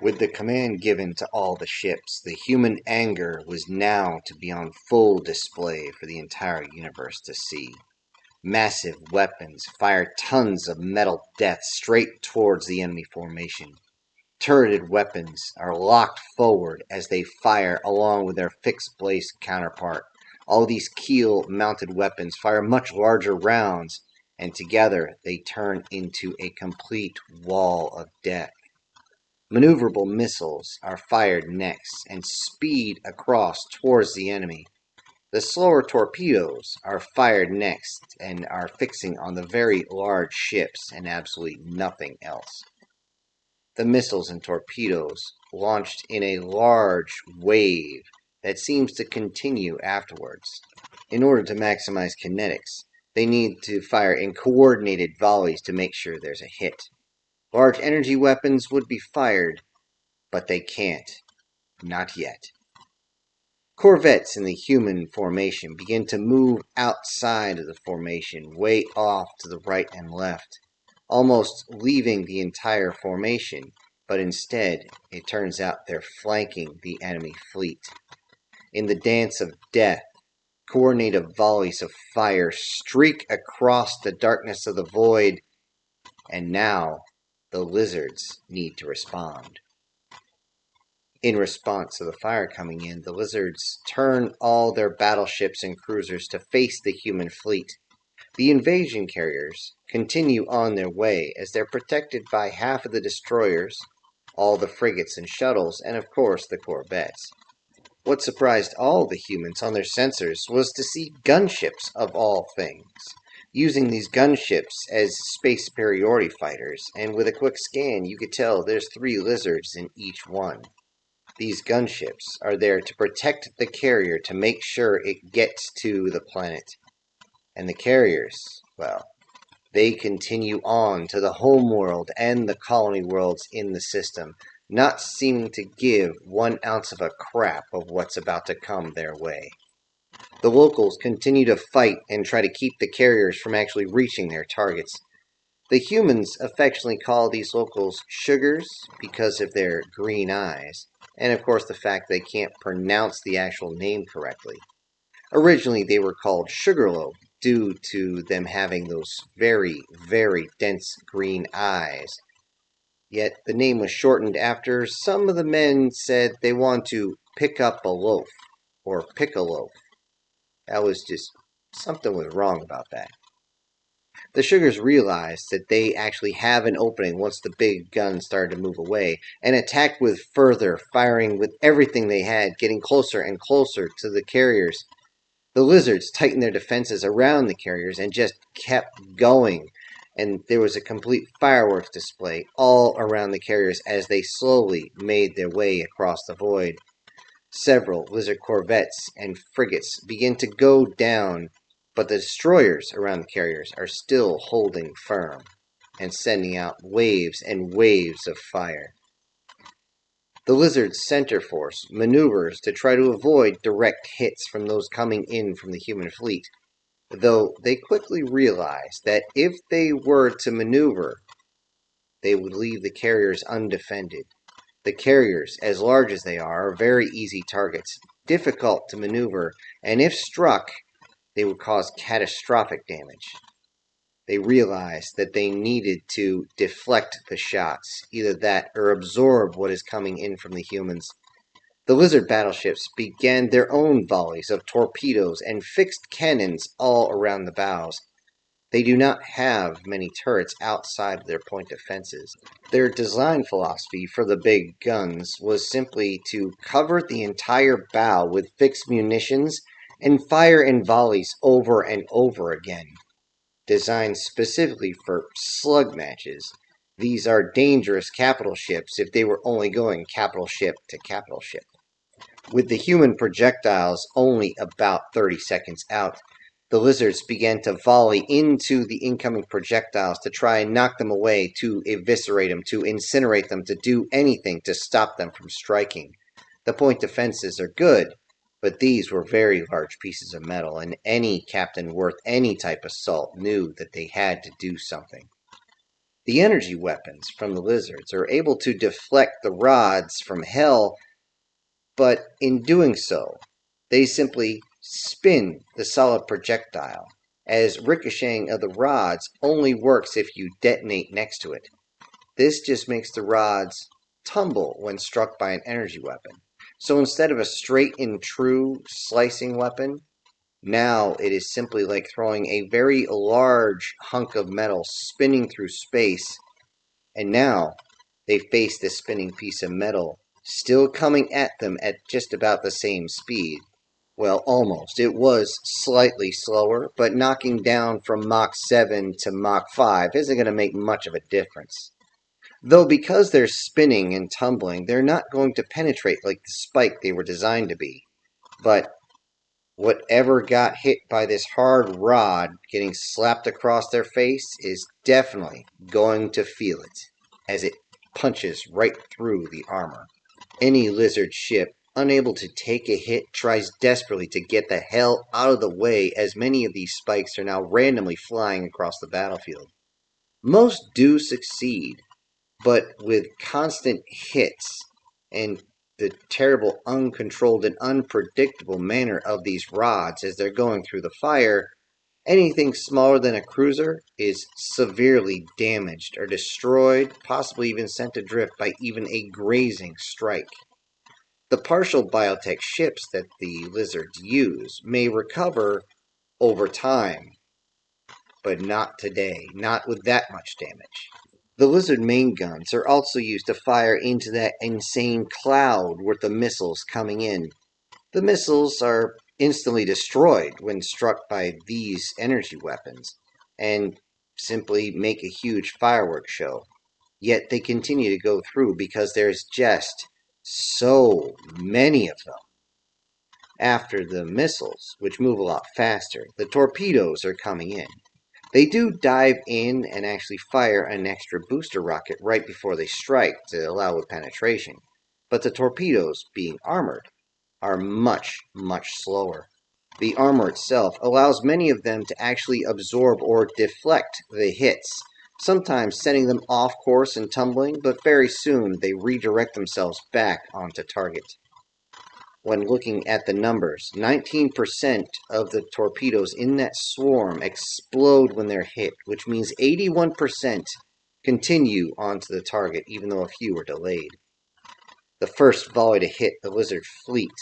With the command given to all the ships, the human anger was now to be on full display for the entire universe to see. Massive weapons fired tons of metal death straight towards the enemy formation. Turreted weapons are locked forward as they fire along with their fixed-blade counterpart. All these keel-mounted weapons fire much larger rounds, and together they turn into a complete wall of death. Maneuverable missiles are fired next and speed across towards the enemy. The slower torpedoes are fired next and are fixing on the very large ships and absolutely nothing else. The missiles and torpedoes launched in a large wave that seems to continue afterwards. In order to maximize kinetics, they need to fire in coordinated volleys to make sure there's a hit. Large energy weapons would be fired, but they can't. Not yet. Corvettes in the human formation begin to move outside of the formation, way off to the right and left, almost leaving the entire formation, but instead, it turns out they're flanking the enemy fleet. In the dance of death, coordinated volleys of fire streak across the darkness of the void, and now the lizards need to respond. In response to the fire coming in, the lizards turn all their battleships and cruisers to face the human fleet. The invasion carriers continue on their way as they're protected by half of the destroyers, all the frigates and shuttles, and of course the corvettes. What surprised all the humans on their sensors was to see gunships of all things, using these gunships as space superiority fighters, and with a quick scan you could tell there's 3 lizards in each one. These gunships are there to protect the carrier to make sure it gets to the planet. And the carriers, well, they continue on to the home world and the colony worlds in the system, not seeming to give 1 ounce of a crap of what's about to come their way. The locals continue to fight and try to keep the carriers from actually reaching their targets. The humans affectionately call these locals sugars because of their green eyes, and of course the fact they can't pronounce the actual name correctly. Originally they were called Sugarloaf due to them having those very, very dense green eyes. Yet the name was shortened after some of the men said they want to pick up a loaf, or pick a loaf. That was just, something was wrong about that. The Sugars realized that they actually have an opening once the big guns started to move away, and attacked with further, firing with everything they had, getting closer and closer to the carriers. The lizards tightened their defenses around the carriers and just kept going, and there was a complete fireworks display all around the carriers as they slowly made their way across the void. Several lizard corvettes and frigates begin to go down, but the destroyers around the carriers are still holding firm and sending out waves and waves of fire. The Lizard's center force maneuvers to try to avoid direct hits from those coming in from the human fleet, though they quickly realize that if they were to maneuver, they would leave the carriers undefended. The carriers, as large as they are very easy targets, difficult to maneuver, and if struck, they would cause catastrophic damage. They realized that they needed to deflect the shots, either that or absorb what is coming in from the humans. The lizard battleships began their own volleys of torpedoes and fixed cannons all around the bows. They do not have many turrets outside of their point defenses. Their design philosophy for the big guns was simply to cover the entire bow with fixed munitions and fire in volleys over and over again. Designed specifically for slug matches, these are dangerous capital ships if they were only going capital ship to capital ship. With the human projectiles only about 30 seconds out, the lizards began to volley into the incoming projectiles to try and knock them away, to eviscerate them, to incinerate them, to do anything to stop them from striking. The point defenses are good, but these were very large pieces of metal, and any captain worth any type of salt knew that they had to do something. The energy weapons from the lizards are able to deflect the rods from hell, but in doing so, they simply spin the solid projectile, as ricocheting of the rods only works if you detonate next to it. This just makes the rods tumble when struck by an energy weapon. So instead of a straight and true slicing weapon, now it is simply like throwing a very large hunk of metal spinning through space, and now they face this spinning piece of metal still coming at them at just about the same speed. Well, almost. It was slightly slower, but knocking down from Mach 7 to Mach 5 isn't going to make much of a difference. Though because they're spinning and tumbling, they're not going to penetrate like the spike they were designed to be. But whatever got hit by this hard rod getting slapped across their face is definitely going to feel it, as it punches right through the armor. Any lizard ship unable to take a hit tries desperately to get the hell out of the way, as many of these spikes are now randomly flying across the battlefield. Most do succeed, but with constant hits and the terrible, uncontrolled, and unpredictable manner of these rods as they're going through the fire, anything smaller than a cruiser is severely damaged or destroyed, possibly even sent adrift by even a grazing strike. The partial biotech ships that the lizards use may recover over time, but not today, not with that much damage. The lizard main guns are also used to fire into that insane cloud worth of missiles coming in. The missiles are instantly destroyed when struck by these energy weapons, and simply make a huge fireworks show. Yet they continue to go through because there's just so many of them. After the missiles, which move a lot faster, the torpedoes are coming in. They do dive in and actually fire an extra booster rocket right before they strike to allow with penetration, but the torpedoes, being armored, are much, much slower. The armor itself allows many of them to actually absorb or deflect the hits, sometimes sending them off course and tumbling, but very soon they redirect themselves back onto target. When looking at the numbers, 19% of the torpedoes in that swarm explode when they're hit, which means 81% continue onto the target, even though a few are delayed. The first volley to hit the Lizard fleet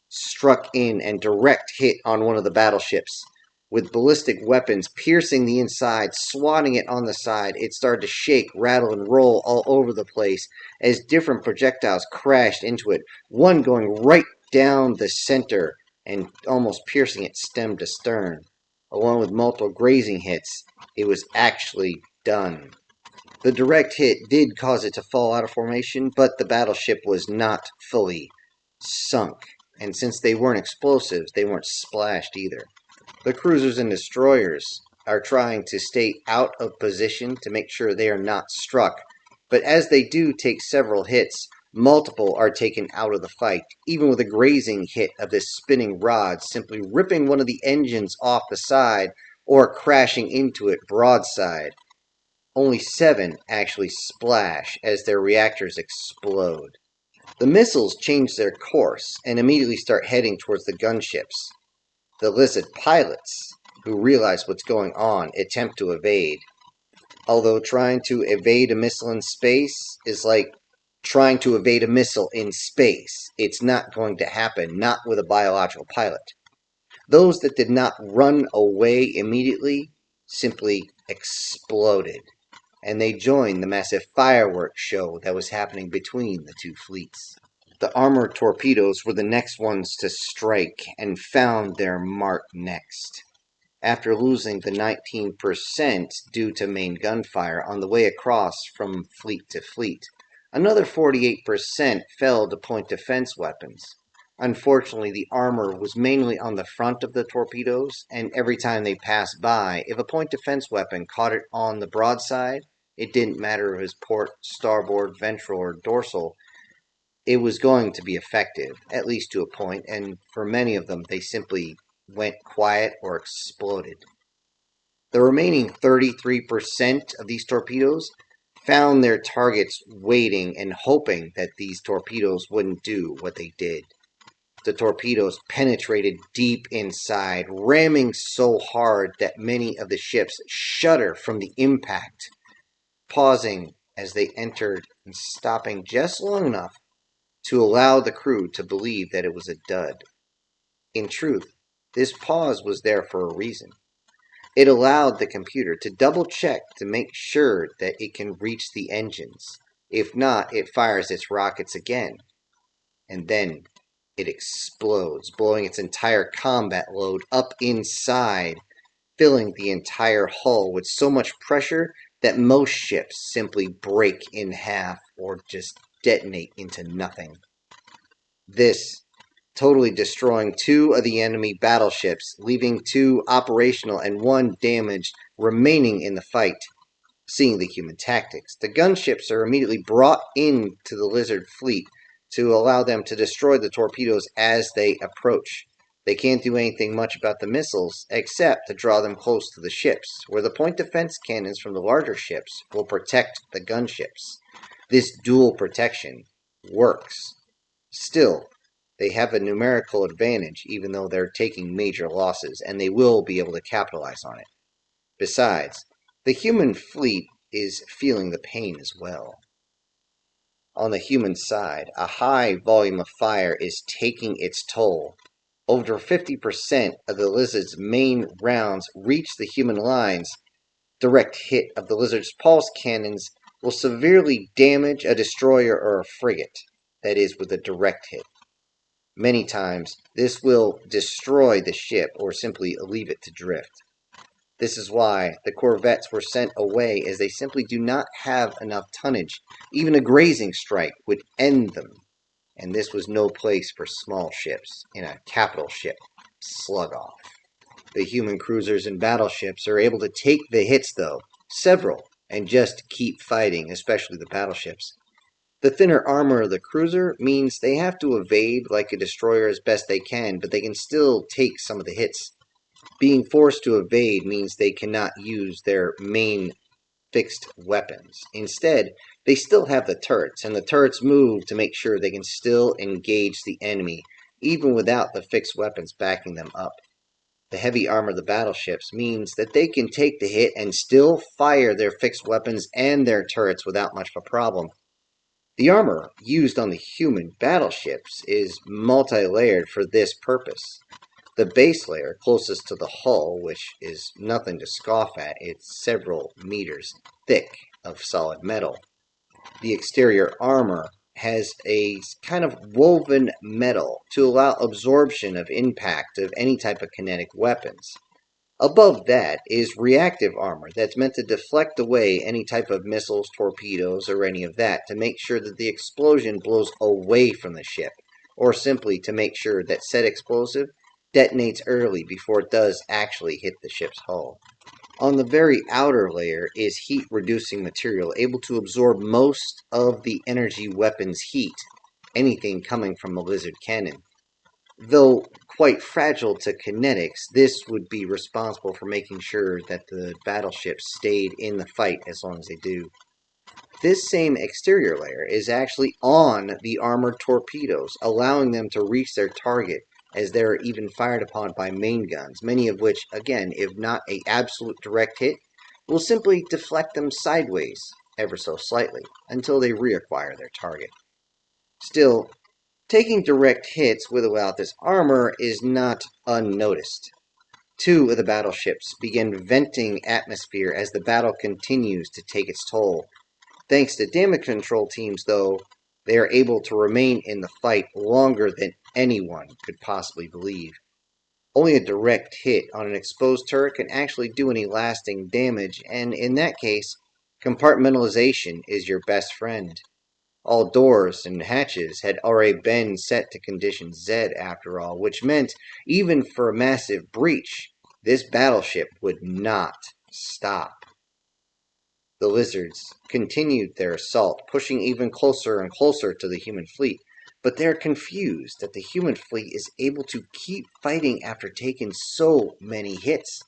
struck in and direct hit on one of the battleships. With ballistic weapons piercing the inside, swatting it on the side, it started to shake, rattle, and roll all over the place as different projectiles crashed into it, one going right down the center and almost piercing it stem to stern. Along with multiple grazing hits, it was actually done. The direct hit did cause it to fall out of formation, but the battleship was not fully sunk, and since they weren't explosives, they weren't splashed either. The cruisers and destroyers are trying to stay out of position to make sure they are not struck, but as they do take several hits, multiple are taken out of the fight, even with a grazing hit of this spinning rod simply ripping one of the engines off the side or crashing into it broadside. Only 7 actually splash as their reactors explode. The missiles change their course and immediately start heading towards the gunships. The lizard pilots, who realize what's going on, attempt to evade. Although trying to evade a missile in space is like trying to evade a missile in space. It's not going to happen, not with a biological pilot. Those that did not run away immediately simply exploded, and they joined the massive fireworks show that was happening between the two fleets. The armored torpedoes were the next ones to strike and found their mark next. After losing the 19% due to main gunfire on the way across from fleet to fleet, another 48% fell to point defense weapons. Unfortunately, the armor was mainly on the front of the torpedoes, and every time they passed by, if a point defense weapon caught it on the broadside, it didn't matter if it was port, starboard, ventral, or dorsal, it was going to be effective, at least to a point, and for many of them, they simply went quiet or exploded. The remaining 33% of these torpedoes found their targets waiting and hoping that these torpedoes wouldn't do what they did. The torpedoes penetrated deep inside, ramming so hard that many of the ships shudder from the impact, pausing as they entered and stopping just long enough to allow the crew to believe that it was a dud. In truth, this pause was there for a reason. It allowed the computer to double check to make sure that it can reach the engines. If not, it fires its rockets again. And then it explodes, blowing its entire combat load up inside, filling the entire hull with so much pressure that most ships simply break in half or just detonate into nothing. This totally destroying 2 of the enemy battleships, leaving 2 operational and 1 damaged remaining in the fight. Seeing the human tactics, the gunships are immediately brought into the Lizard fleet to allow them to destroy the torpedoes as they approach. They can't do anything much about the missiles except to draw them close to the ships, where the point defense cannons from the larger ships will protect the gunships. This dual protection works. Still, they have a numerical advantage even though they're taking major losses, and they will be able to capitalize on it. Besides, the human fleet is feeling the pain as well. On the human side, a high volume of fire is taking its toll. Over 50% of the Lizard's main rounds reach the human lines. Direct hit of the Lizard's pulse cannons will severely damage a destroyer or a frigate, that is, with a direct hit. Many times, this will destroy the ship or simply leave it to drift. This is why the corvettes were sent away, as they simply do not have enough tonnage. Even a grazing strike would end them, and this was no place for small ships in a capital ship slug-off. The human cruisers and battleships are able to take the hits, though, several, and just keep fighting, especially the battleships. The thinner armor of the cruiser means they have to evade like a destroyer as best they can, but they can still take some of the hits. Being forced to evade means they cannot use their main fixed weapons. Instead, they still have the turrets, and the turrets move to make sure they can still engage the enemy, even without the fixed weapons backing them up. The heavy armor of the battleships means that they can take the hit and still fire their fixed weapons and their turrets without much of a problem. The armor used on the human battleships is multi-layered for this purpose. The base layer closest to the hull, which is nothing to scoff at, it's several meters thick of solid metal. The exterior armor has a kind of woven metal to allow absorption of impact of any type of kinetic weapons. Above that is reactive armor that's meant to deflect away any type of missiles, torpedoes, or any of that to make sure that the explosion blows away from the ship, or simply to make sure that said explosive detonates early before it does actually hit the ship's hull. On the very outer layer is heat-reducing material able to absorb most of the energy weapon's heat, anything coming from the Lizard cannon. Though quite fragile to kinetics, this would be responsible for making sure that the battleships stayed in the fight as long as they do. This same exterior layer is actually on the armored torpedoes, allowing them to reach their target, as they are even fired upon by main guns, many of which, again, if not an absolute direct hit, will simply deflect them sideways, ever so slightly, until they reacquire their target. Still, taking direct hits with or without this armor is not unnoticed. 2 of the battleships begin venting atmosphere as the battle continues to take its toll. Thanks to damage control teams, though, they are able to remain in the fight longer than anyone could possibly believe. Only a direct hit on an exposed turret can actually do any lasting damage, and in that case, compartmentalization is your best friend. All doors and hatches had already been set to condition Z after all, which meant, even for a massive breach, this battleship would not stop. The Lizards continued their assault, pushing even closer and closer to the human fleet, but they're confused that the human fleet is able to keep fighting after taking so many hits.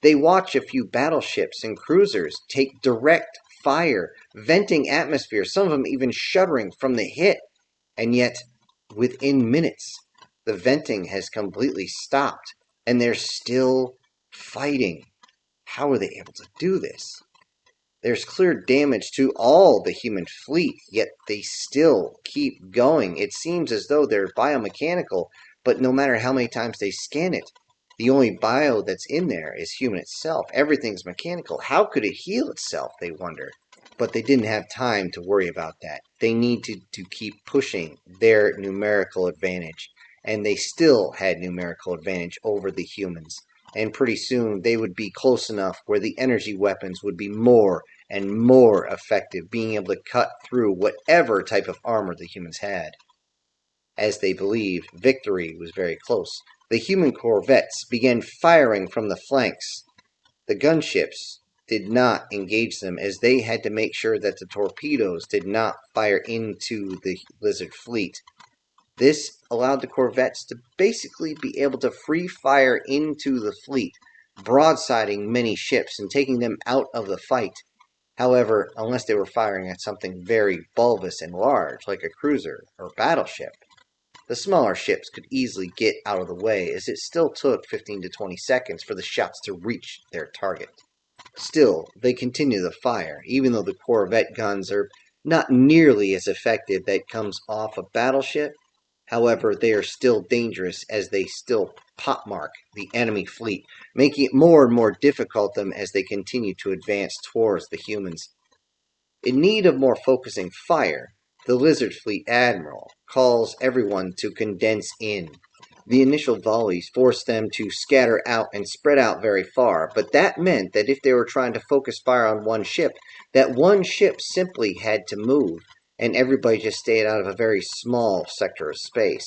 They watch a few battleships and cruisers take direct fire, venting atmosphere, some of them even shuddering from the hit. And yet, within minutes, the venting has completely stopped, and they're still fighting. How are they able to do this? There's clear damage to all the human fleet, yet they still keep going. It seems as though they're biomechanical, but no matter how many times they scan it, the only bio that's in there is human itself. Everything's mechanical. How could it heal itself, they wonder? But they didn't have time to worry about that. They needed to keep pushing their numerical advantage, and they still had numerical advantage over the humans. And pretty soon they would be close enough where the energy weapons would be more and more effective, being able to cut through whatever type of armor the humans had. As they believed, victory was very close. The human corvettes began firing from the flanks. The gunships did not engage them, as they had to make sure that the torpedoes did not fire into the lizard fleet. This allowed the corvettes to basically be able to free fire into the fleet, broadsiding many ships and taking them out of the fight. However, unless they were firing at something very bulbous and large, like a cruiser or battleship, the smaller ships could easily get out of the way, as it still took 15 to 20 seconds for the shots to reach their target. Still, they continue to fire, even though the corvette guns are not nearly as effective that comes off a battleship. However, they are still dangerous, as they still potmark the enemy fleet, making it more and more difficult them as they continue to advance towards the humans. In need of more focusing fire, the Lizard Fleet Admiral calls everyone to condense in. The initial volleys forced them to scatter out and spread out very far, but that meant that if they were trying to focus fire on one ship, that one ship simply had to move, and everybody just stayed out of a very small sector of space.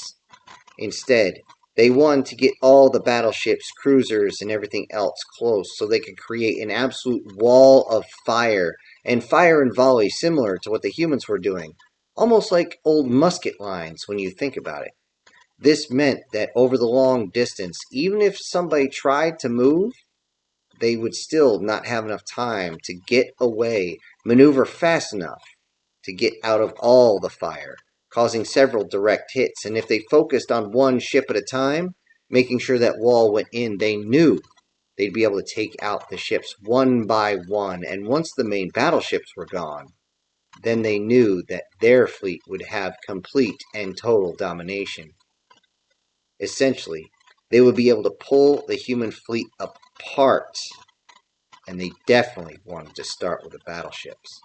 Instead, they wanted to get all the battleships, cruisers, and everything else close so they could create an absolute wall of fire, and fire in volleys similar to what the humans were doing, almost like old musket lines when you think about it. This meant that over the long distance, even if somebody tried to move, they would still not have enough time to get away, maneuver fast enough to get out of all the fire, causing several direct hits. And if they focused on one ship at a time, making sure that wall went in, they knew they'd be able to take out the ships one by one. And once the main battleships were gone, then they knew that their fleet would have complete and total domination. Essentially, they would be able to pull the human fleet apart, and they definitely wanted to start with the battleships.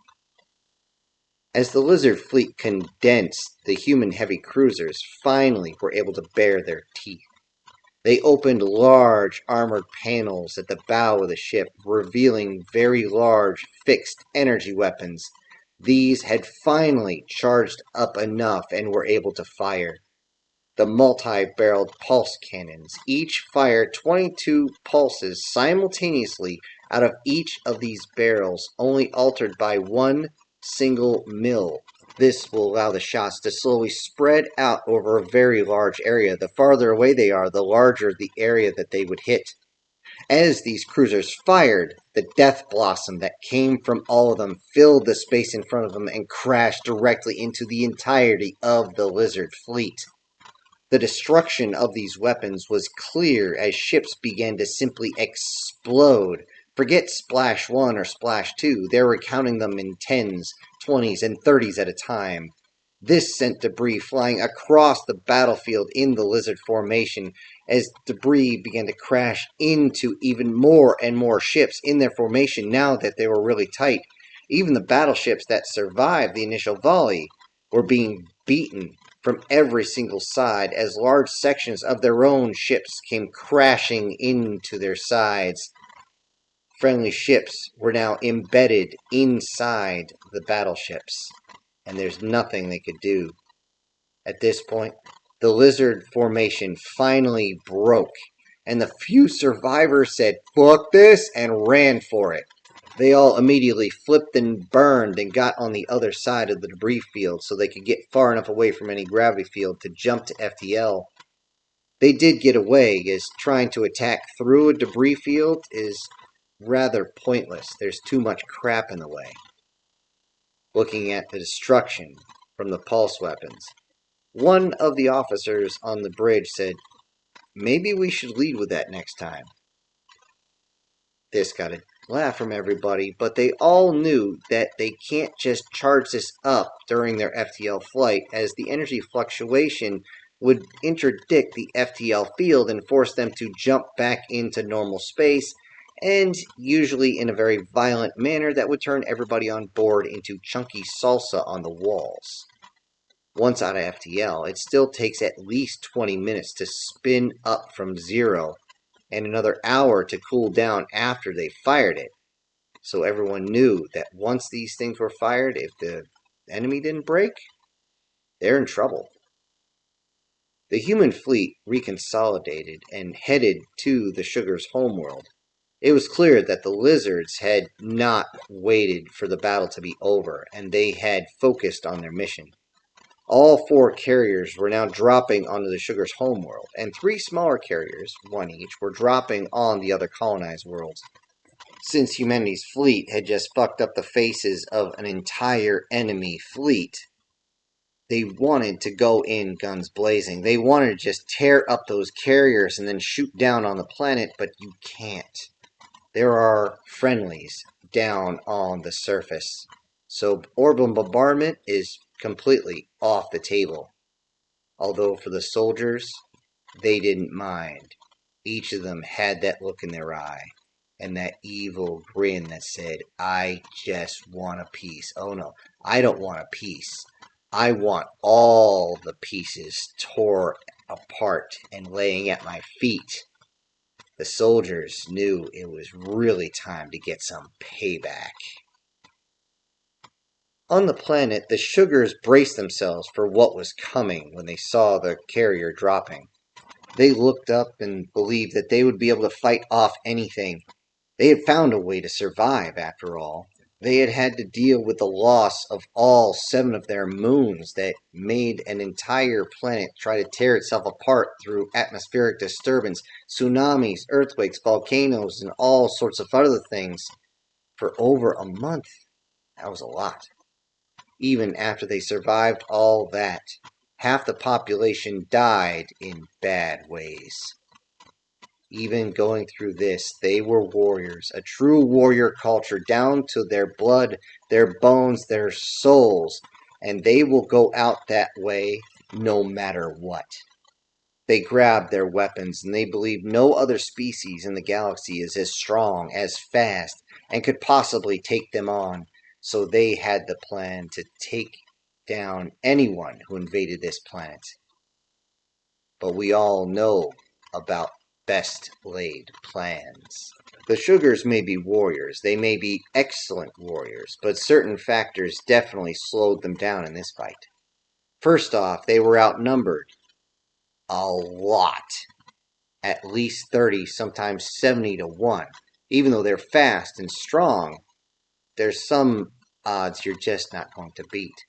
As the Lizard Fleet condensed, the human heavy cruisers finally were able to bare their teeth. They opened large armored panels at the bow of the ship, revealing very large fixed energy weapons. These had finally charged up enough and were able to fire. The multi-barreled pulse cannons each fired 22 pulses simultaneously out of each of these barrels, only altered by one single mill. This will allow the shots to slowly spread out over a very large area. The farther away they are, the larger the area that they would hit. As these cruisers fired, the death blossom that came from all of them filled the space in front of them and crashed directly into the entirety of the Lizard Fleet. The destruction of these weapons was clear as ships began to simply explode. Forget Splash 1 or Splash 2, they were counting them in 10s, 20s, and 30s at a time. This sent debris flying across the battlefield in the lizard formation as debris began to crash into even more and more ships in their formation now that they were really tight. Even the battleships that survived the initial volley were being beaten from every single side as large sections of their own ships came crashing into their sides. Friendly ships were now embedded inside the battleships, and there's nothing they could do. At this point, the lizard formation finally broke, and the few survivors said, "Fuck this," and ran for it. They all immediately flipped and burned and got on the other side of the debris field so they could get far enough away from any gravity field to jump to FTL. They did get away, as trying to attack through a debris field is rather pointless. There's too much crap in the way. looking at the destruction from the pulse weapons. One of the officers on the bridge said, "Maybe we should lead with that next time." This got a laugh from everybody, but they all knew that they can't just charge this up during their FTL flight, as the energy fluctuation would interdict the FTL field and force them to jump back into normal space, and usually in a very violent manner that would turn everybody on board into chunky salsa on the walls. Once out of FTL, it still takes at least 20 minutes to spin up from zero, and another hour to cool down after they fired it. So everyone knew that once these things were fired, if the enemy didn't break, they're in trouble. The human fleet reconsolidated and headed to the Sugar's homeworld. It was clear that the lizards had not waited for the battle to be over, and they had focused on their mission. All 4 carriers were now dropping onto the Sugar's homeworld, and 3 smaller carriers, 1 each, were dropping on the other colonized worlds. Since humanity's fleet had just fucked up the faces of an entire enemy fleet, they wanted to go in guns blazing. They wanted to just tear up those carriers and then shoot down on the planet, but you can't. There are friendlies down on the surface, so orbital bombardment is completely off the table. Although for the soldiers, they didn't mind. Each of them had that look in their eye and that evil grin that said, "I just want a piece." Oh no, I don't want a piece. I want all the pieces tore apart and laying at my feet. The soldiers knew it was really time to get some payback. On the planet, the Sugars braced themselves for what was coming when they saw the carrier dropping. They looked up and believed that they would be able to fight off anything. They had found a way to survive, after all. They had had to deal with the loss of all 7 of their moons that made an entire planet try to tear itself apart through atmospheric disturbance, tsunamis, earthquakes, volcanoes, and all sorts of other things for over a month. That was a lot. Even after they survived all that, half the population died in bad ways. Even going through this, they were warriors, a true warrior culture, down to their blood, their bones, their souls, and they will go out that way no matter what. They grabbed their weapons, and they believed no other species in the galaxy is as strong, as fast, and could possibly take them on, so they had the plan to take down anyone who invaded this planet. But we all know about best laid plans. The Sugars may be warriors, they may be excellent warriors, but certain factors definitely slowed them down in this fight. First off, they were outnumbered. A lot. At least 30, sometimes 70 to 1. Even though they're fast and strong, there's some odds you're just not going to beat.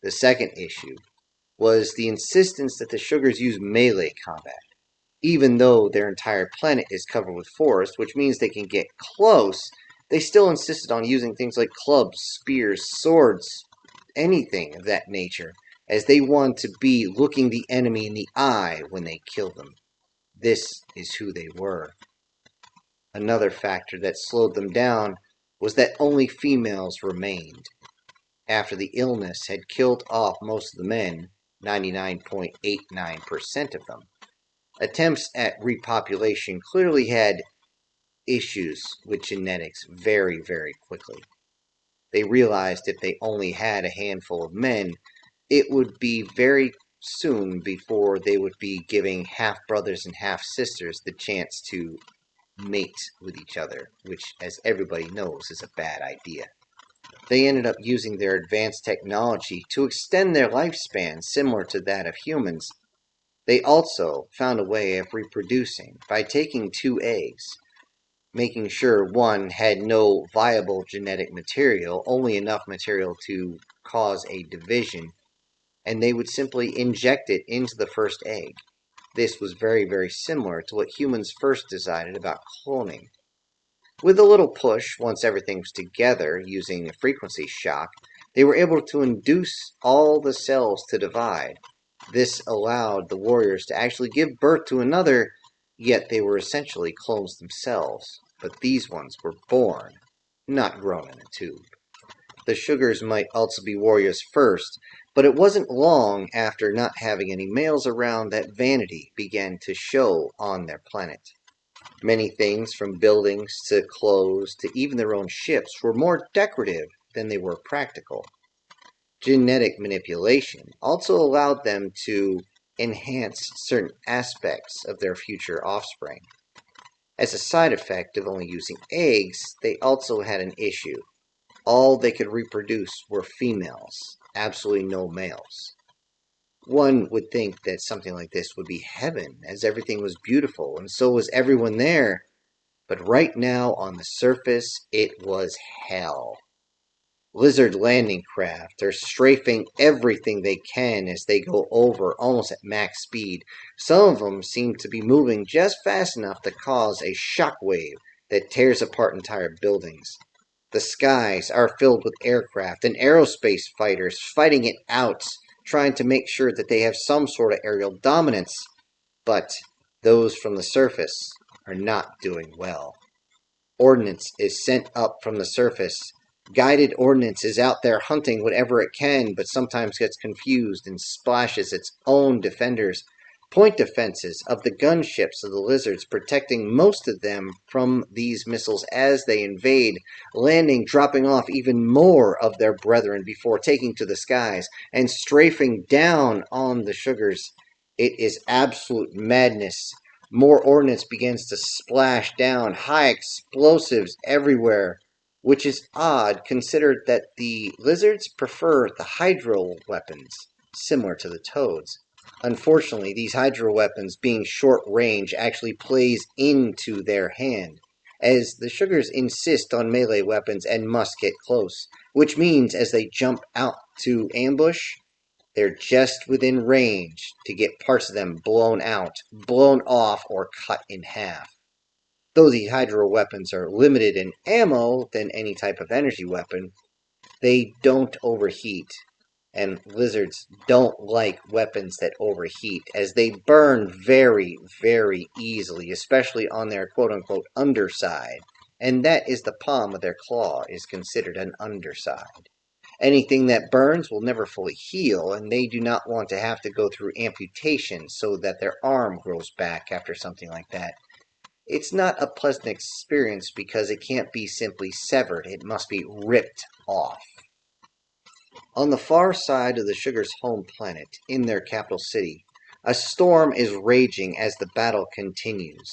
The second issue was the insistence that the Sugars use melee combat. Even though their entire planet is covered with forest, which means they can get close, they still insisted on using things like clubs, spears, swords, anything of that nature, as they wanted to be looking the enemy in the eye when they killed them. This is who they were. Another factor that slowed them down was that only females remained. After the illness had killed off most of the men, 99.89% of them, attempts at repopulation clearly had issues with genetics very, very quickly. They realized if they only had a handful of men, it would be very soon before they would be giving half-brothers and half-sisters the chance to mate with each other, which, as everybody knows, is a bad idea. They ended up using their advanced technology to extend their lifespan similar to that of humans. They also found a way of reproducing by taking 2 eggs, making sure one had no viable genetic material, only enough material to cause a division, and they would simply inject it into the first egg. This was very, very similar to what humans first decided about cloning. With a little push, once everything was together using a frequency shock, They were able to induce all the cells to divide. This allowed the warriors to actually give birth to another, yet they were essentially clones themselves. But these ones were born, not grown in a tube. The sugars might also be warriors first, but it wasn't long after not having any males around that vanity began to show on their planet. Many things, from buildings to clothes to even their own ships, were more decorative than they were practical. Genetic manipulation also allowed them to enhance certain aspects of their future offspring. As a side effect of only using eggs, they also had an issue. All they could reproduce were females, absolutely no males. One would think that something like this would be heaven, as everything was beautiful, and so was everyone there. But right now, on the surface, it was hell. Lizard landing craft are strafing everything they can as they go over almost at max speed. Some of them seem to be moving just fast enough to cause a shockwave that tears apart entire buildings. The skies are filled with aircraft and aerospace fighters fighting it out, trying to make sure that they have some sort of aerial dominance. But those from the surface are not doing well. Ordnance is sent up from the surface. Guided ordnance is out there hunting whatever it can, but sometimes gets confused and splashes its own defenders. Point defenses of the gunships of the lizards, protecting most of them from these missiles as they invade, landing, dropping off even more of their brethren before taking to the skies and strafing down on the sugars. It is absolute madness. More ordnance begins to splash down, high explosives everywhere, which is odd considered that the lizards prefer the hydro weapons, similar to the toads. Unfortunately, these hydro weapons, being short range, actually plays into their hand, as the sugars insist on melee weapons and must get close, which means as they jump out to ambush, they're just within range to get parts of them blown out, blown off, or cut in half. Though these hydro weapons are limited in ammo than any type of energy weapon, they don't overheat. And lizards don't like weapons that overheat, as they burn very, very easily, especially on their quote-unquote underside. And that is the palm of their claw is considered an underside. Anything that burns will never fully heal, and they do not want to have to go through amputation so that their arm grows back after something like that. It's not a pleasant experience because it can't be simply severed, it must be ripped off. On the far side of the Sugars' home planet, in their capital city, a storm is raging as the battle continues.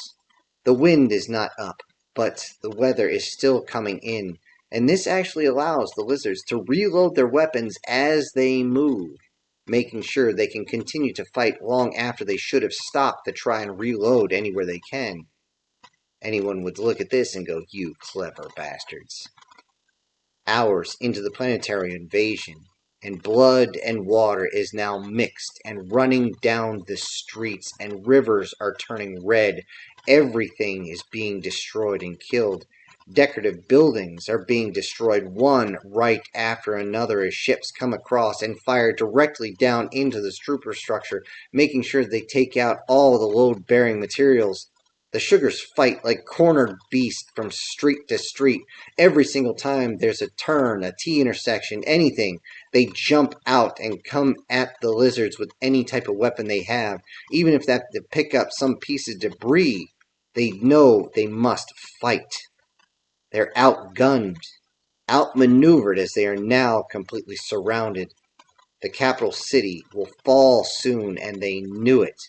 The wind is not up, but the weather is still coming in, and this actually allows the lizards to reload their weapons as they move, making sure they can continue to fight long after they should have stopped to try and reload anywhere they can. Anyone would look at this and go, "You clever bastards." Hours into the planetary invasion, and blood and water is now mixed and running down the streets, and rivers are turning red. Everything is being destroyed and killed. Decorative buildings are being destroyed one right after another as ships come across and fire directly down into the superstructure, making sure they take out all the load-bearing materials. The sugars fight like cornered beasts from street to street. Every single time there's a turn, a T-intersection, anything, they jump out and come at the lizards with any type of weapon they have. Even if that to pick up some piece of debris, they know they must fight. They're outgunned, outmaneuvered as they are now completely surrounded. The capital city will fall soon, and they knew it.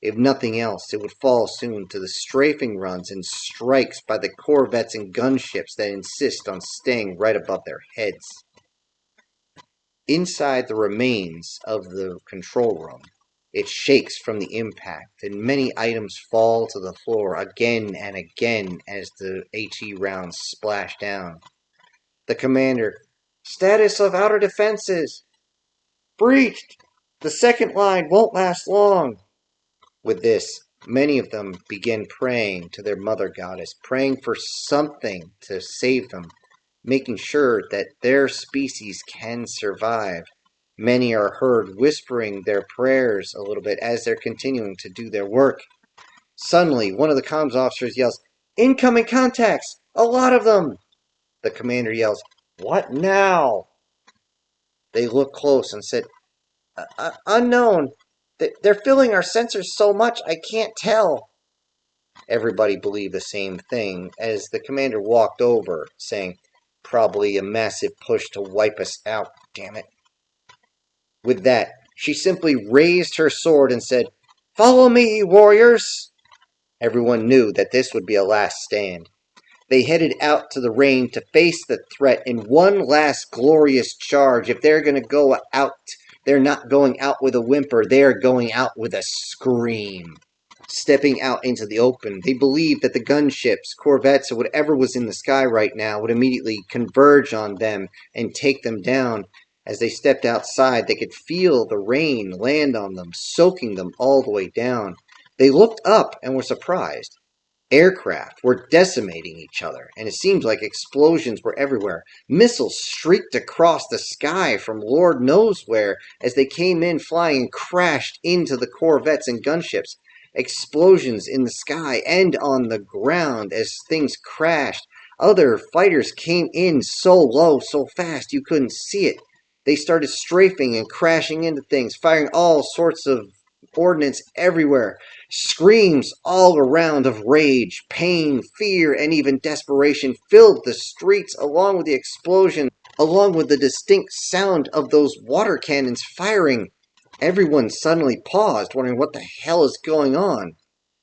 If nothing else, it would fall soon to the strafing runs and strikes by the corvettes and gunships that insist on staying right above their heads. Inside the remains of the control room, it shakes from the impact, and many items fall to the floor again and again as the HE rounds splash down. The commander, "Status of outer defenses! Breached! The second line won't last long!" With this, many of them begin praying to their mother goddess, praying for something to save them. making sure that their species can survive. Many are heard whispering their prayers a little bit as they're continuing to do their work. Suddenly, one of the comms officers yells, "Incoming contacts! A lot of them!" The commander yells, "What now?" They look close and said, "Unknown. They're filling our sensors so much I can't tell." Everybody believed the same thing as the commander walked over, saying, "Probably a massive push to wipe us out, damn it." With that, she simply raised her sword and said, "Follow me, warriors!" Everyone knew that this would be a last stand. They headed out to the rain to face the threat in one last glorious charge. If they're going to go out, they're not going out with a whimper, they're going out with a scream. Stepping out into the open, they believed that the gunships, corvettes, or whatever was in the sky right now would immediately converge on them and take them down. As they stepped outside, they could feel the rain land on them, soaking them all the way down. They looked up and were surprised. Aircraft were decimating each other, and it seemed like explosions were everywhere. Missiles streaked across the sky from Lord knows where as they came in flying and crashed into the corvettes and gunships. Explosions in the sky and on the ground as things crashed. Other fighters came in so low, so fast you couldn't see it. They started strafing and crashing into things, firing all sorts of ordnance everywhere. Screams all around of rage, pain, fear, and even desperation filled the streets, along with the explosion, along with the distinct sound of those water cannons firing. Everyone suddenly paused, wondering what the hell is going on.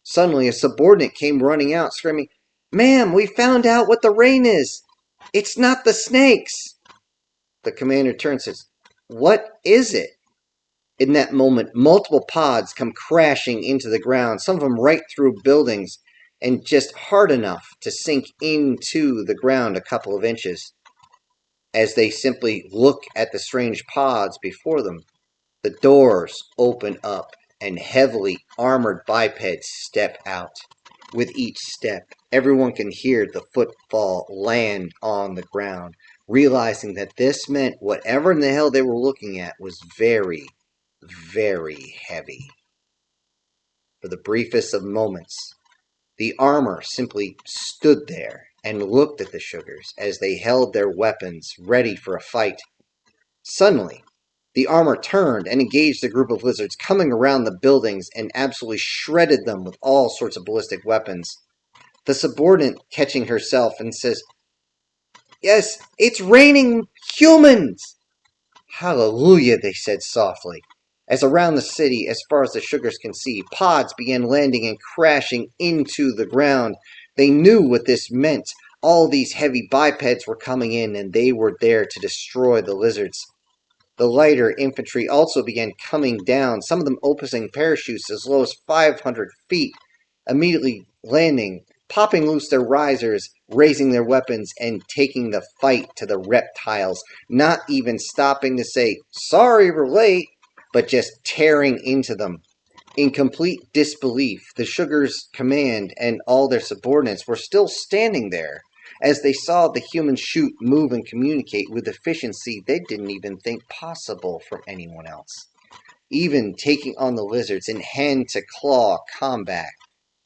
Suddenly, a subordinate came running out, screaming, "Ma'am, we found out what the rain is! It's not the snakes!" The commander turns and says, "What is it?" In that moment, multiple pods come crashing into the ground, some of them right through buildings, and just hard enough to sink into the ground a couple of inches. As they simply look at the strange pods before them, the doors open up and heavily armored bipeds step out. With each step, everyone can hear the footfall land on the ground, realizing that this meant whatever in the hell they were looking at was very, very heavy. For the briefest of moments, the armor simply stood there and looked at the sugars as they held their weapons ready for a fight. Suddenly, the armor turned and engaged the group of lizards coming around the buildings and absolutely shredded them with all sorts of ballistic weapons. The subordinate catching herself and says, "Yes, it's raining humans!" "Hallelujah," they said softly. As around the city, as far as the sugars can see, pods began landing and crashing into the ground. They knew what this meant. All these heavy bipeds were coming in, and they were there to destroy the lizards. The lighter infantry also began coming down, some of them opening parachutes as low as 500 feet, immediately landing, popping loose their risers, raising their weapons, and taking the fight to the reptiles, not even stopping to say, "Sorry we're late," but just tearing into them. In complete disbelief, the Sugars' command and all their subordinates were still standing there as they saw the human chute move and communicate with efficiency they didn't even think possible from anyone else. Even taking on the lizards in hand-to-claw combat.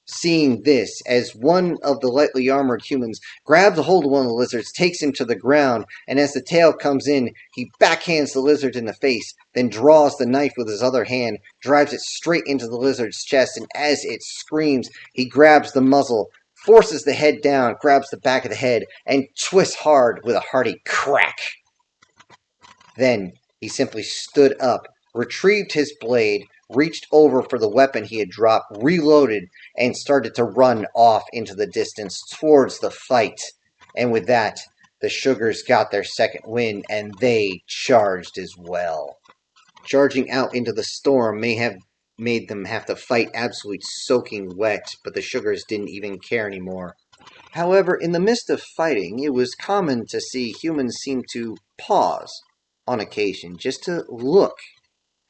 Seeing this, as one of the lightly armored humans grabs a hold of one of the lizards, takes him to the ground, and as the tail comes in, he backhands the lizard in the face, then draws the knife with his other hand, drives it straight into the lizard's chest, and as it screams, he grabs the muzzle, forces the head down, grabs the back of the head, and twists hard with a hearty crack. Then he simply stood up, retrieved his blade, reached over for the weapon he had dropped, reloaded, and started to run off into the distance towards the fight. And with that, the Sugars got their second win, and they charged as well. Charging out into the storm may have made them have to fight absolutely soaking wet, but the Sugars didn't even care anymore. However, in the midst of fighting, it was common to see humans seem to pause on occasion just to look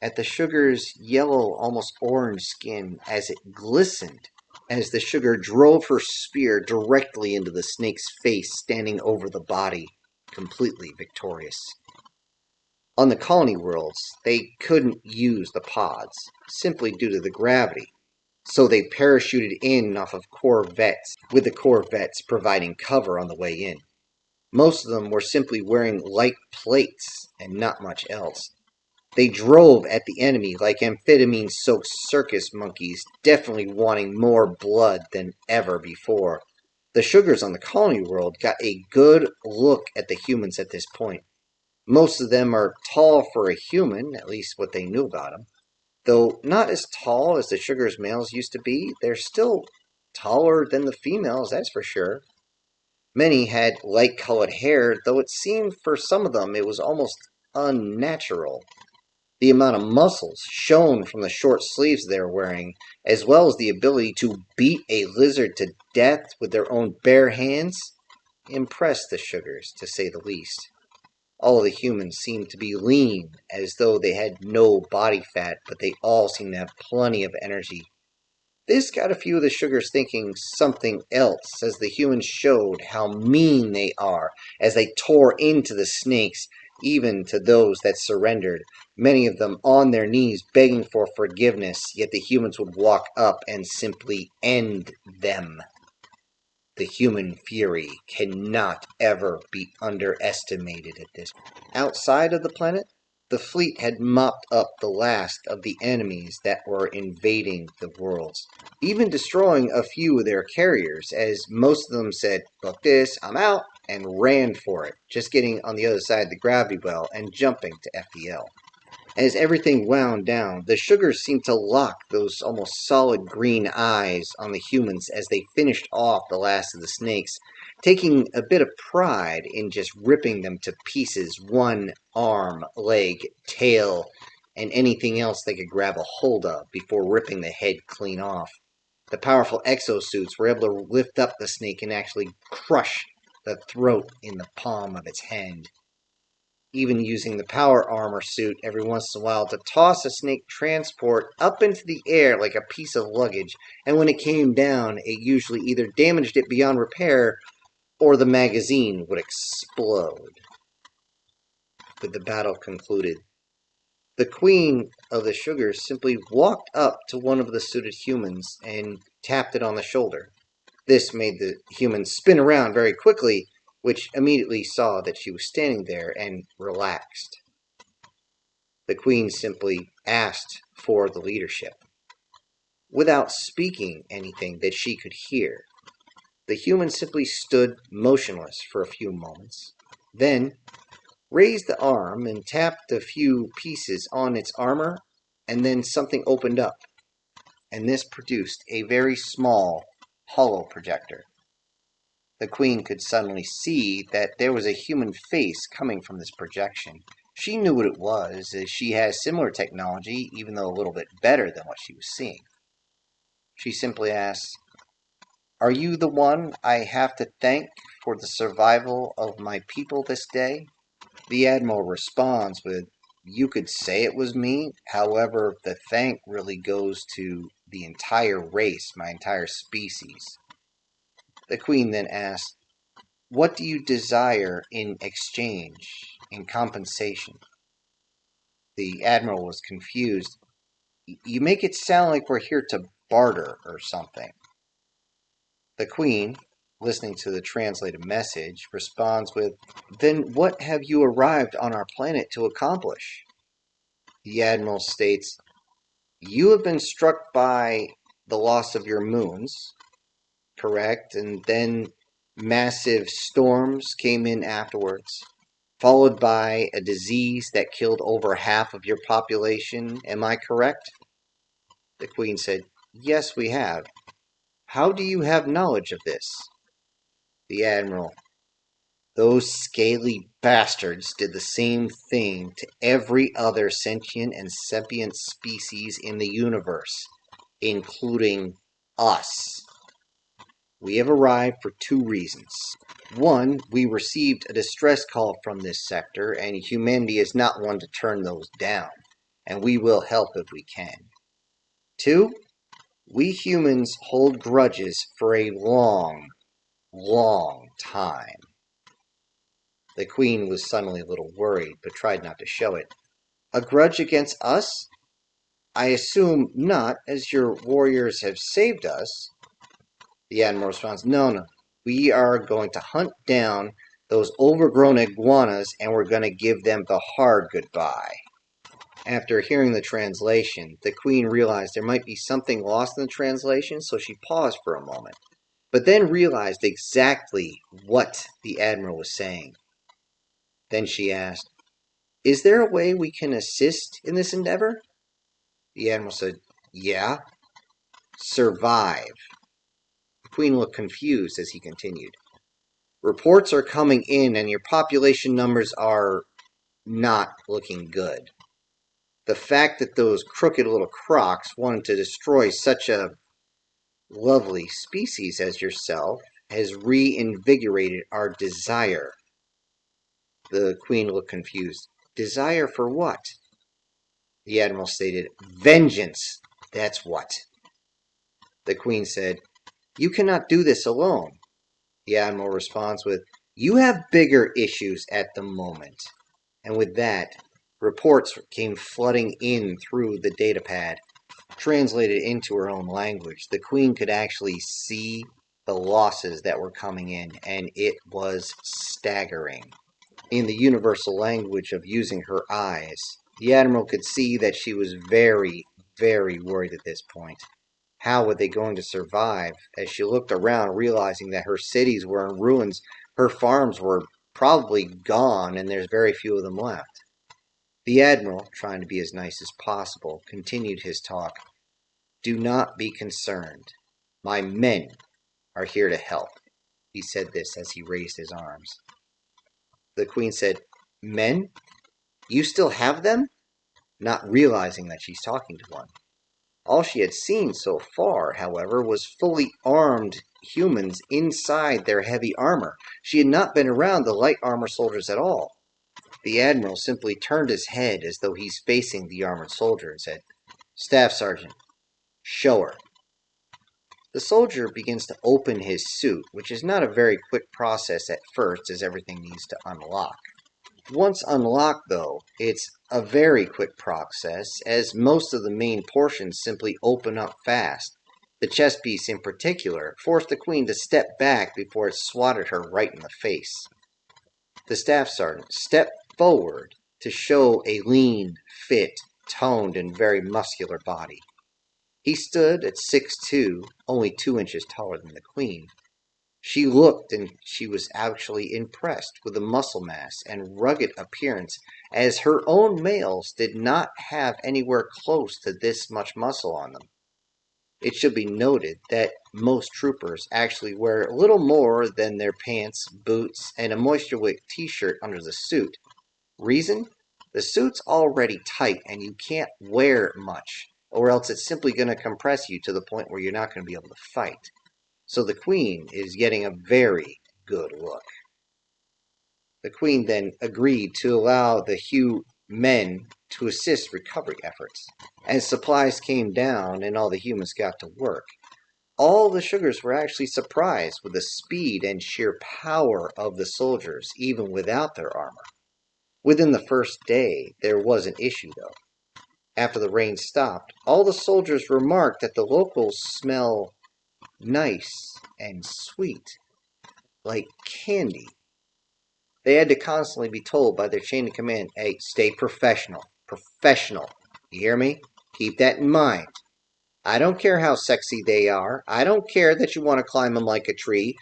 at the Sugar's yellow, almost orange skin as it glistened as the Sugar drove her spear directly into the snake's face standing over the body. completely victorious. On the colony worlds, they couldn't use the pods, simply due to the gravity, so they parachuted in off of corvettes, with the corvettes providing cover on the way in. Most of them were simply wearing light plates and not much else. They drove at the enemy like amphetamine-soaked circus monkeys, definitely wanting more blood than ever before. The sugars on the colony world got a good look at the humans at this point. Most of them are tall for a human, at least what they knew about them. Though not as tall as the sugars males used to be, they're still taller than the females, that's for sure. Many had light-colored hair, though it seemed for some of them it was almost unnatural. The amount of muscles shown from the short sleeves they were wearing, as well as the ability to beat a lizard to death with their own bare hands, impressed the sugars, to say the least. All of the humans seemed to be lean, as though they had no body fat, but they all seemed to have plenty of energy. This got a few of the sugars thinking something else, as the humans showed how mean they are, as they tore into the snakes, even to those that surrendered, many of them on their knees begging for forgiveness, yet the humans would walk up and simply end them. The human fury cannot ever be underestimated at this point. Outside of the planet, the fleet had mopped up the last of the enemies that were invading the worlds, even destroying a few of their carriers, as most of them said, "Fuck this, I'm out," and ran for it, just getting on the other side of the gravity well and jumping to FDL. As everything wound down, the sugars seemed to lock those almost solid green eyes on the humans as they finished off the last of the snakes, taking a bit of pride in just ripping them to pieces, one arm, leg, tail, and anything else they could grab a hold of before ripping the head clean off. The powerful exosuits were able to lift up the snake and actually crush the throat in the palm of its hand, even using the power armor suit every once in a while to toss a snake transport up into the air like a piece of luggage, and when it came down, it usually either damaged it beyond repair or the magazine would explode. With the battle concluded, the Queen of the Sugars simply walked up to one of the suited humans and tapped it on the shoulder. This made the human spin around very quickly, which immediately saw that she was standing there and relaxed. The Queen simply asked for the leadership. Without speaking anything that she could hear, the human simply stood motionless for a few moments, then raised the arm and tapped a few pieces on its armor, and then something opened up, and this produced a very small hollow projector. The Queen could suddenly see that there was a human face coming from this projection. She knew what it was, as she has similar technology, even though a little bit better than what she was seeing. She simply asked, "Are you the one I have to thank for the survival of my people this day?" The Admiral responds with, "You could say it was me, however, the thank really goes to the entire race, my entire species." The Queen then asked, "What do you desire in exchange, in compensation?" The Admiral was confused. "You make it sound like we're here to barter or something." The Queen, listening to the translated message, responds with, "Then what have you arrived on our planet to accomplish?" The Admiral states, "You have been struck by the loss of your moons, correct? And then massive storms came in afterwards, followed by a disease that killed over half of your population. Am I correct?" The Queen said, "Yes, we have. How do you have knowledge of this?" The Admiral, "Those scaly bastards did the same thing to every other sentient and sapient species in the universe, including us. We have arrived for two reasons. One, we received a distress call from this sector, and humanity is not one to turn those down, and we will help if we can. Two, we humans hold grudges for a long, long time." The Queen was suddenly a little worried, but tried not to show it. A grudge against us? I assume not, as your warriors have saved us. The Admiral responds, No. We are going to hunt down those overgrown iguanas, and we're going to give them the hard goodbye. After hearing the translation, the Queen realized there might be something lost in the translation, so she paused for a moment, but then realized exactly what the Admiral was saying. Then she asked, Is there a way we can assist in this endeavor? The Admiral said, Yeah. Survive. The Queen looked confused as he continued. Reports are coming in and your population numbers are not looking good. The fact that those crooked little crocs wanted to destroy such a lovely species as yourself has reinvigorated our desire. The Queen looked confused. Desire for what? The Admiral stated, Vengeance, that's what. The Queen said, You cannot do this alone. The Admiral responds with, You have bigger issues at the moment. And with that, reports came flooding in through the datapad, translated into her own language. The Queen could actually see the losses that were coming in, and it was staggering. In the universal language of using her eyes, the Admiral could see that she was very, very worried at this point. How were they going to survive? As she looked around, realizing that her cities were in ruins, her farms were probably gone, and there's very few of them left. The Admiral, trying to be as nice as possible, continued his talk. Do not be concerned. My men are here to help. He said this as he raised his arms. The Queen said, Men? You still have them? Not realizing that she's talking to one. All she had seen so far, however, was fully armed humans inside their heavy armor. She had not been around the light armor soldiers at all. The Admiral simply turned his head as though he's facing the armored soldier and said, Staff Sergeant, show her. The soldier begins to open his suit, which is not a very quick process at first as everything needs to unlock. Once unlocked, though, it's a very quick process, as most of the main portions simply open up fast. The chest piece in particular forced the Queen to step back before it swatted her right in the face. The Staff Sergeant stepped forward to show a lean, fit, toned, and very muscular body. He stood at 6'2", only 2 inches taller than the Queen. She looked, and she was actually impressed with the muscle mass and rugged appearance, as her own males did not have anywhere close to this much muscle on them. It should be noted that most troopers actually wear little more than their pants, boots, and a moisture-wick t-shirt under the suit. Reason? The suit's already tight and you can't wear much, or else it's simply going to compress you to the point where you're not going to be able to fight. So the Queen is getting a very good look. The Queen then agreed to allow the Hugh men to assist recovery efforts. As supplies came down and all the humans got to work, all the sugars were actually surprised with the speed and sheer power of the soldiers, even without their armor. Within the first day, there was an issue, though. After the rain stopped, all the soldiers remarked that the locals smell nice and sweet, like candy. They had to constantly be told by their chain of command, hey, stay professional. Professional. You hear me? Keep that in mind. I don't care how sexy they are. I don't care that you want to climb them like a tree.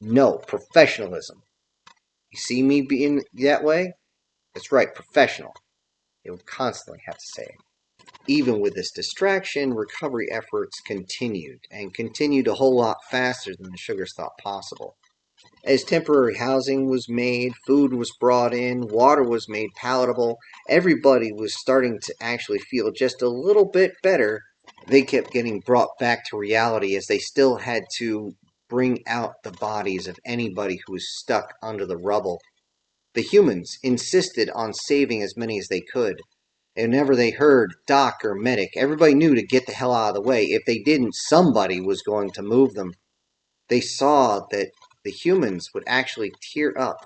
No, professionalism. You see me being that way? That's right, professional. They would constantly have to say it. Even with this distraction, recovery efforts continued, and continued a whole lot faster than the sugars thought possible. As temporary housing was made, food was brought in, water was made palatable, everybody was starting to actually feel just a little bit better. They kept getting brought back to reality as they still had to bring out the bodies of anybody who was stuck under the rubble. The humans insisted on saving as many as they could. And whenever they heard doc or medic, everybody knew to get the hell out of the way. If they didn't, somebody was going to move them. They saw that the humans would actually tear up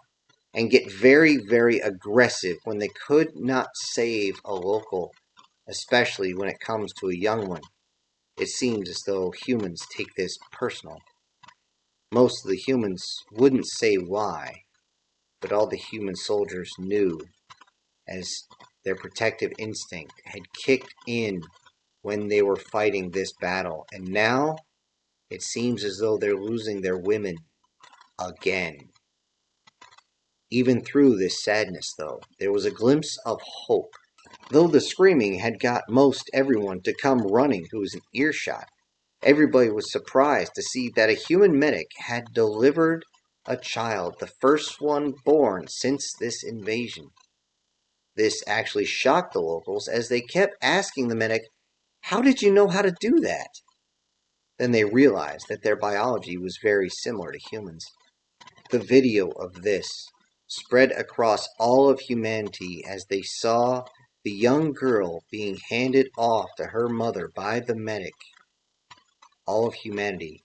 and get very, very aggressive when they could not save a local, especially when it comes to a young one. It seems as though humans take this personal. Most of the humans wouldn't say why, but all the human soldiers knew, as their protective instinct had kicked in when they were fighting this battle. And now it seems as though they're losing their women again. Even through this sadness, though, there was a glimpse of hope. Though the screaming had got most everyone to come running who was in earshot, everybody was surprised to see that a human medic had delivered a child, the first one born since this invasion. This actually shocked the locals, as they kept asking the medic, "How did you know how to do that?" Then they realized that their biology was very similar to humans. The video of this spread across all of humanity as they saw the young girl being handed off to her mother by the medic. All of humanity,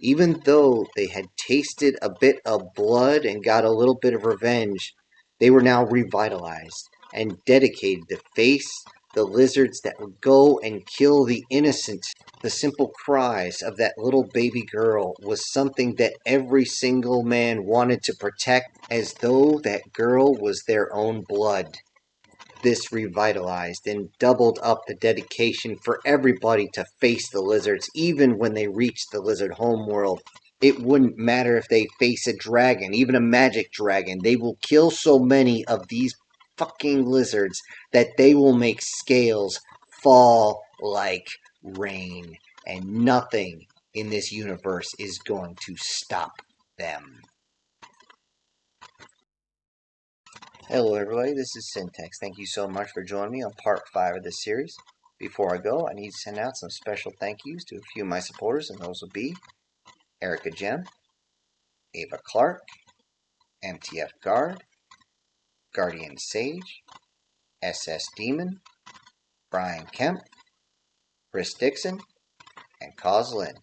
even though they had tasted a bit of blood and got a little bit of revenge, they were now revitalized and dedicated to face the lizards that would go and kill the innocent. The simple cries of that little baby girl was something that every single man wanted to protect, as though that girl was their own blood. This revitalized and doubled up the dedication for everybody to face the lizards, even when they reached the lizard homeworld. It wouldn't matter if they face a dragon, even a magic dragon. They will kill so many of these fucking lizards that they will make scales fall like rain, and nothing in this universe is going to stop them. Hello everybody, this is Syntax. Thank you so much for joining me on part 5 of this series. Before I go, I need to send out some special thank yous to a few of my supporters, and those will be Erica Gem, Ava Clark, MTF Guard, Guardian Sage, SS Demon, Brian Kemp, Chris Dixon, and Cause Lynn.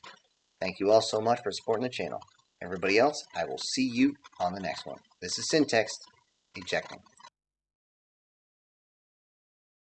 Thank you all so much for supporting the channel. Everybody else, I will see you on the next one. This is Syntax, ejecting.